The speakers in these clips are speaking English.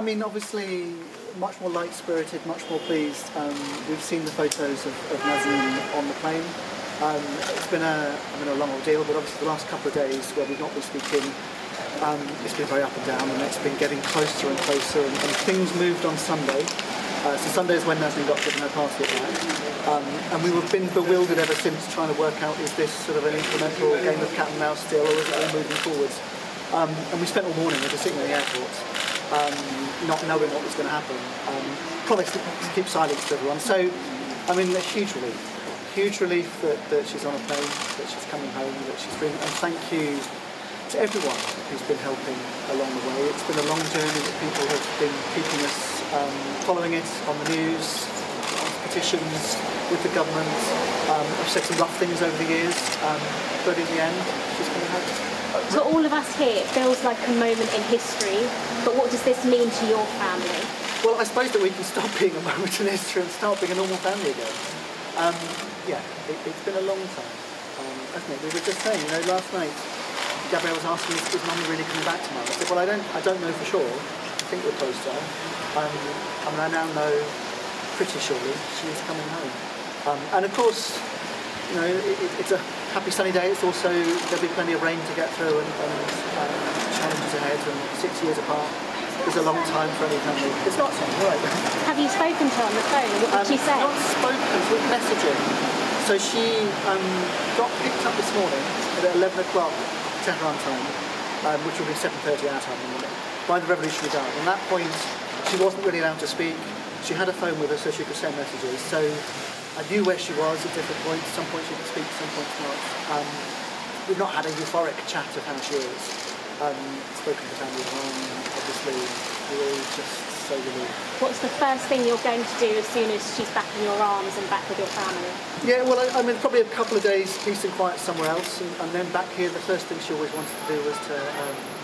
mean, obviously, much more light-spirited, much more pleased. We've seen the photos of Nazanin on the plane. It's been a long ordeal, but obviously the last couple of days where we've not been speaking, it's been very up and down, and it's been getting closer and closer, and things moved on Sunday. So Sunday is when Nazanin got given her passport back, and we've been bewildered ever since, trying to work out, is this sort of an incremental game of cat and mouse still, or is it all moving forwards? And we spent all morning just sitting in the airport, not knowing what was going to happen. Promised to keep silence to everyone. So, I mean, a huge relief that she's on a plane, that she's coming home, that she's free. And thank you to everyone who's been helping along the way. It's been a long journey that people have been keeping us, following it on the news, on petitions with the government. I've said some rough things over the years, but in the end, she's coming home. For all of us here, it feels like a moment in history, but what does this mean to your family? Well, I suppose that we can stop being a moment in history and start being a normal family again. Yeah, it's been a long time, hasn't it? We were just saying, last night, Gabriella was asking, is Mummy really coming back tomorrow? I said, well, I don't know for sure. I think we're close to her. I mean, I now know pretty surely she is coming home. And of course, it's a happy sunny day. It's also, there'll be plenty of rain to get through and challenges ahead, and 6 years apart is a long time for any family. It's not something, right? Have you spoken to her on the phone? What did she say? Not spoken, we're messaging. So she got picked up this morning at 11 o'clock Tehran time, which will be 7:30 our time in the morning, by the Revolutionary Guard. At that point, she wasn't really allowed to speak. She had a phone with her so she could send messages. So I knew where she was at different points. Some points she could speak, some points not. We've not had a euphoric chat of how she is. Spoken to family at home, obviously. We're all just so relieved. What's the first thing you're going to do as soon as she's back in your arms and back with your family? Yeah, well, I mean, probably a couple of days peace and quiet somewhere else, and then back here, the first thing she always wanted to do was to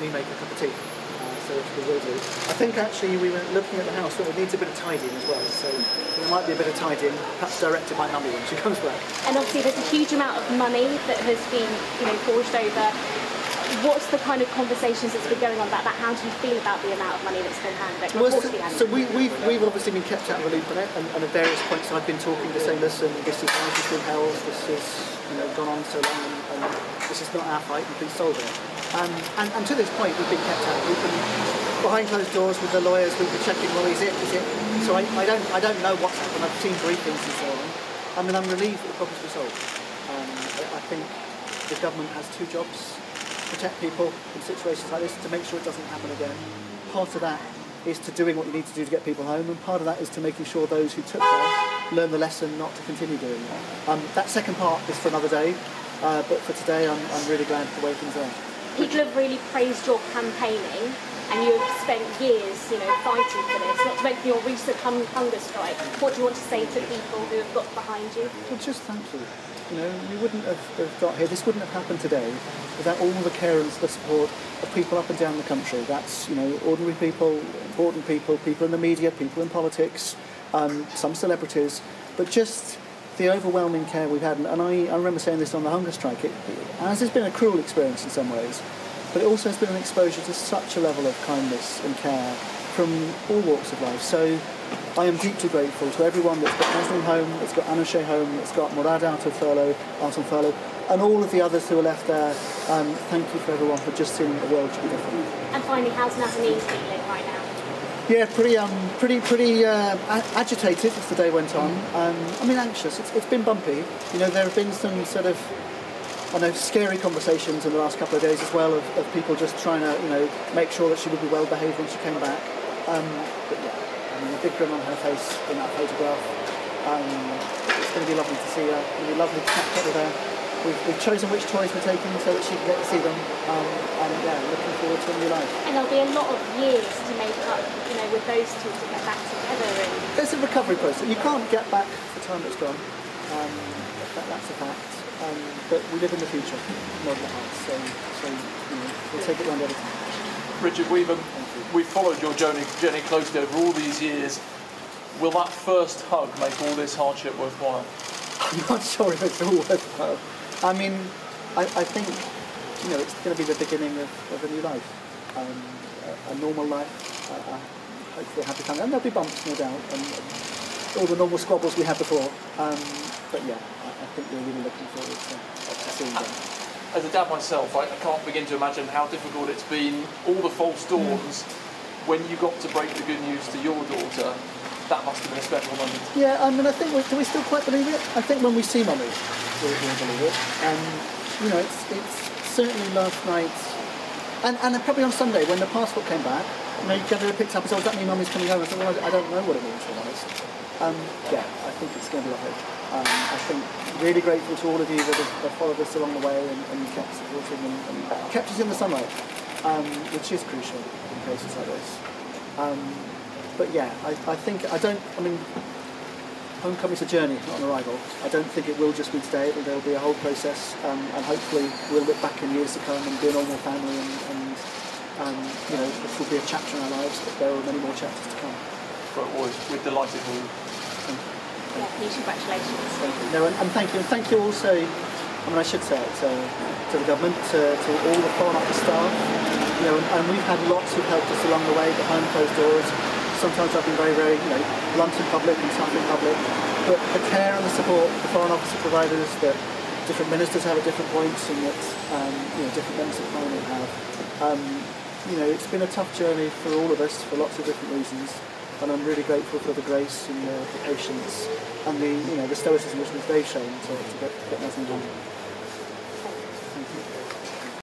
me make a cup of tea. So which we will do. I think actually we were looking at the house, but it needs a bit of tidying as well. So there might be a bit of tidying, perhaps directed by Mummy when she comes back. And obviously there's a huge amount of money that has been, forged over. What's the kind of conversations that's been going on about that? How do you feel about the amount of money that's been handed? Well, so we've obviously been kept out of the loop on it, and at various points I've been talking to say, listen, this is how it's been held, this has gone on so long, and this is not our fight, and please solve it. And to this point, we've been kept out. We've been behind closed doors with the lawyers. We've been checking, well, is it? So I don't know what's happened. I've seen briefings and so on. I mean, I'm relieved that the problem's been solved. I think the government has two jobs: protect people in situations like this, to make sure it doesn't happen again. Part of that is to doing what you need to do to get people home, and part of that is to making sure those who took her learn the lesson not to continue doing that. That second part is for another day, but for today, I'm really glad the way things are. People have really praised your campaigning, and you have spent years, fighting for this, not to mention your recent hunger strike. What do you want to say to people who have got behind you? Well, just thank you. You wouldn't have got here, this wouldn't have happened today without all the care and the support of people up and down the country. That's, ordinary people, important people, people in the media, people in politics, some celebrities, but just the overwhelming care we've had. And I remember saying this on the hunger strike, as has been a cruel experience in some ways, but it also has been an exposure to such a level of kindness and care from all walks of life. So I am deeply grateful to everyone that's got Nazanin home, that's got Anushay home, that's got Murad out on furlough, and all of the others who are left there. Thank you for everyone for just seeing the world to be different. And finally, how's Nazanin feeling right now? Yeah, pretty agitated as the day went on. I mean, anxious. It's been bumpy. There have been some sort of, scary conversations in the last couple of days as well of people just trying to, make sure that she would be well behaved when she came back. But yeah, a big grin on her face in that photograph. It's going to be lovely to see her. It's going to be lovely to catch up with her. We've chosen which toys we're taking so that she can get to see them, and yeah, looking forward to a new life. And there'll be a lot of years to make up, with those two to get back together. There's a recovery process. You can't get back the time that's gone. That's a fact. But we live in the future, not in the past. So we'll take it one day at a time. Richard, we've followed your journey closely over all these years. Will that first hug make all this hardship worthwhile? I'm not sure if it's all worthwhile. I mean, I think, it's going to be the beginning of a new life, a normal life, hopefully a happy family. And there'll be bumps, no doubt, and all the normal squabbles we had before. But yeah, I think we're really looking forward to seeing them. As a dad myself, I can't begin to imagine how difficult it's been, all the false dawns, when you got to break the good news to your daughter. That must have been a special moment. Yeah, I mean, I think, do we still quite believe it? I think when we see Mummy, we'll believe it. You know, it's certainly last night, and probably on Sunday when the passport came back, you know, Gabriella picked up and said, does that mean Mummy's coming home? I said, well, I don't know what it means, to be honest. Yeah, I think it's going to be lovely. I think really grateful to all of you that have followed us along the way and kept supporting and kept us in the sunlight, which is crucial in cases like this. But yeah, I think, homecoming's a journey, not an arrival. I don't think it will just be today. There will be a whole process, and hopefully we'll look back in years to come and be a normal family, and you know, this will be a chapter in our lives, but there are many more chapters to come. But we're delighted for you. Yeah, huge congratulations. Thank you. No, and thank you also, I mean, I should say it, to the government, to all the Foreign Office staff, you know, and we've had lots who've helped us along the way behind closed doors. Sometimes I've been very, very, you know, blunt in public and tough in public, but the care and the support the Foreign Office provided us, that different ministers have at different points, and that you know, different members of Parliament have. You know, it's been a tough journey for all of us for lots of different reasons, and I'm really grateful for the grace and the patience and the, you know, the stoicism which they've shown to get Nazanin done.